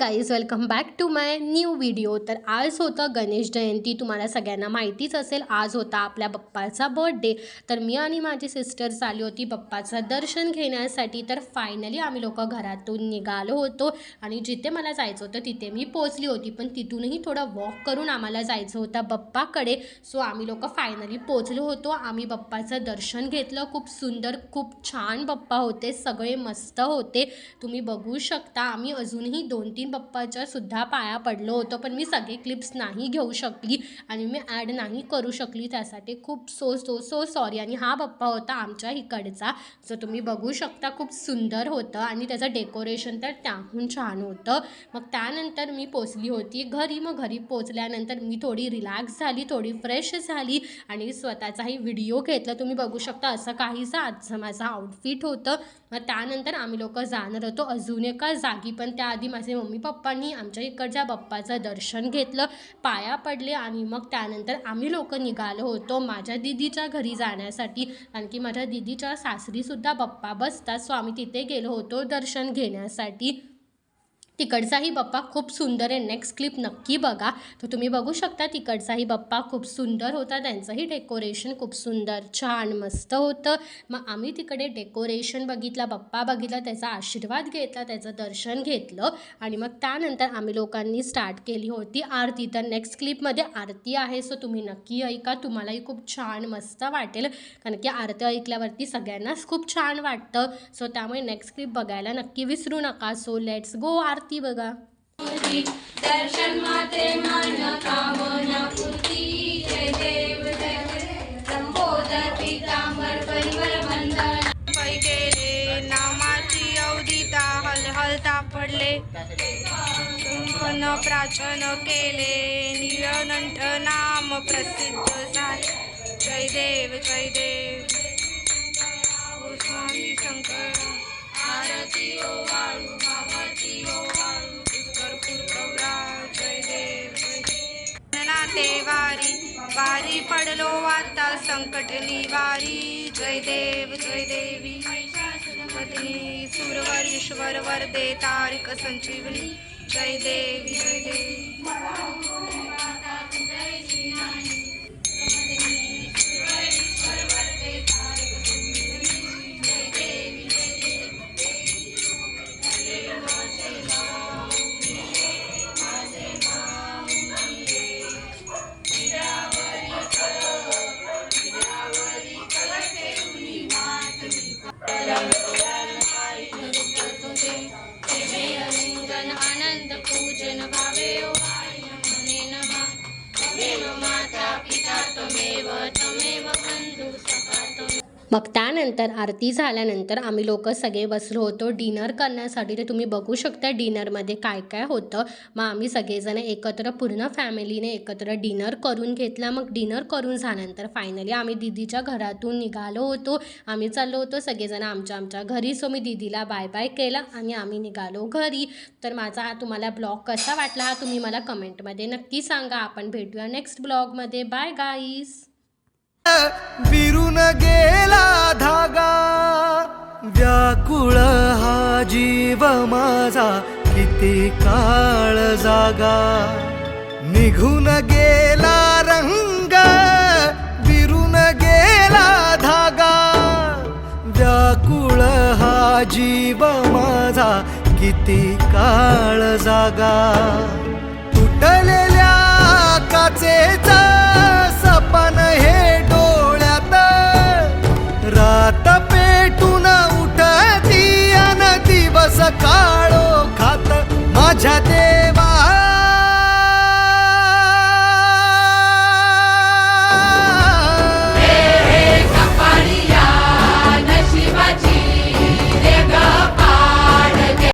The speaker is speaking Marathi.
Guys, welcome back to my new video. तर आज होतं गणेश जयंती, तुम्हाला सगळ्यांना माहितीच असेल। आज होता आपल्या बाप्पाचा बर्थडे। तर मी आणि माझी सिस्टर्स आली होती बाप्पाचं दर्शन घेण्यासाठी। तर फायनली आम्ही लोक घरातून निघालो होतो आणि जिथे मला जायचं होतं तिथे मी पोचली होती, पण तिथूनही थोडं वॉक करून आम्हाला जायचं होतं बाप्पाकडे। सो आम्ही लोक फायनली पोचलो होतो। आम्ही बाप्पाचं दर्शन घेतलं, खूप सुंदर खूप छान बाप्पा होते, सगळे मस्त होते, तुम्ही बघू शकता। आम्ही अजूनही 2-3 बाप्पाच्या सुद्धा पाया पडलो होतो, पण मी सगळे क्लिप्स नाही घेऊ शकली आणि मी ॲड नाही करू शकली, त्यासाठी खूप सो सॉरी। आणि हा बाप्पा होता आमच्या इकडचा, जो तुम्ही बघू शकता, खूप सुंदर होतं आणि त्याचं डेकोरेशन तर त्याहून छान होतं। मग त्यानंतर मी पोचली होती घरी। मग घरी पोचल्यानंतर मी थोडी रिलॅक्स झाली, थोडी फ्रेश झाली आणि स्वतःचाही व्हिडिओ घेतला। तुम्ही बघू शकता असं काहीसं आजचं माझं आउटफिट होतं। मग त्यानंतर आम्ही लोक जाणार होतो अजून एका जागी, पण त्याआधी माझे मम्मी पप्पांनी आमच्या इकडच्या बाप्पाचं दर्शन घेतलं, पाया पडले आणि मग त्यानंतर आम्ही लोक निघालो होतो माझ्या दीदीच्या घरी जाण्यासाठी, कारण की माझ्या दीदीच्या सासरीसुद्धा बाप्पा बसतात। सो आम्ही तिथे गेलो होतो दर्शन घेण्यासाठी। तिकडचाही बाप्पा खूप सुंदर आहे, नेक्स्ट क्लिप नक्की बघा। तर तुम्ही बघू शकता तिकडचाही बाप्पा खूप सुंदर होता, त्यांचंही डेकोरेशन खूप सुंदर छान मस्त होतं। मग आम्ही तिकडे डेकोरेशन बघितला, बाप्पा बघितला, त्याचा आशीर्वाद घेतला, त्याचं दर्शन घेतलं आणि मग त्यानंतर आम्ही लोकांनी स्टार्ट केली होती आरती। तर नेक्स्ट क्लिपमध्ये आरती आहे, सो तुम्ही नक्की ऐका, तुम्हालाही खूप छान मस्त वाटेल, कारण की आरती ऐकल्यावरती सगळ्यांनाच खूप छान वाटतं। सो त्यामुळे नेक्स्ट क्लिप बघायला नक्की विसरू नका। सो लेट्स गो आरती बघा। दर्शन मात्रे मन कामना पूर्ती, जय देव लंबोदर पीतांबर परिवर वंदना। पै गेले नामाची अवदिता, हलहलता पडले कंकण प्राचन केले, निळकंठ नाम प्रसिद्ध झाले, जय देव ओ स्वामी शंकर। आरती ओ वाळू भावाची ओ वाळू, भरपूर कवरा, जय देव नाते वारी पडलो आता संकट निवारी, जय देव जय देवी महिषासुरमर्दिनी, सुरवरीश्वर वरदे तारिक संजीवनी, जय देवी जय देवी। आनंद पूजन भावे ओ मने नमः, त्वमेव माता पिता त्वमेव बंधु सखा त्वमेव। मग त्यानंतर आरती झाल्यानंतर आम्ही लोक सगळे बसलो होतो डिनर करण्यासाठी। तर तुम्ही बघू शकता डिनरमध्ये काय काय होतं। मग आम्ही सगळेजण एकत्र पूर्ण फॅमिलीने एकत्र डिनर करून घेतला। मग डिनर करून झाल्यानंतर फायनली आम्ही दीदीच्या घरातून निघालो होतो। आम्ही चाललो होतो सगळेजण आमच्या घरी। सो मी दीदीला बाय बाय केला आणि आम्ही निघालो घरी। तर माझा हा तुम्हाला ब्लॉग कसा वाटला हा तुम्ही मला कमेंटमध्ये नक्की सांगा। आपण भेटूया नेक्स्ट ब्लॉगमध्ये। Bye guys. विरून गेला धागा, व्याकुळ हा जीव माझा, किती काळ जागा, निघून गेला रंग, विरून गेला धागा, व्याकुळ हा जीव माझा, किती काळ जागा, तुटलेल्या काचेचा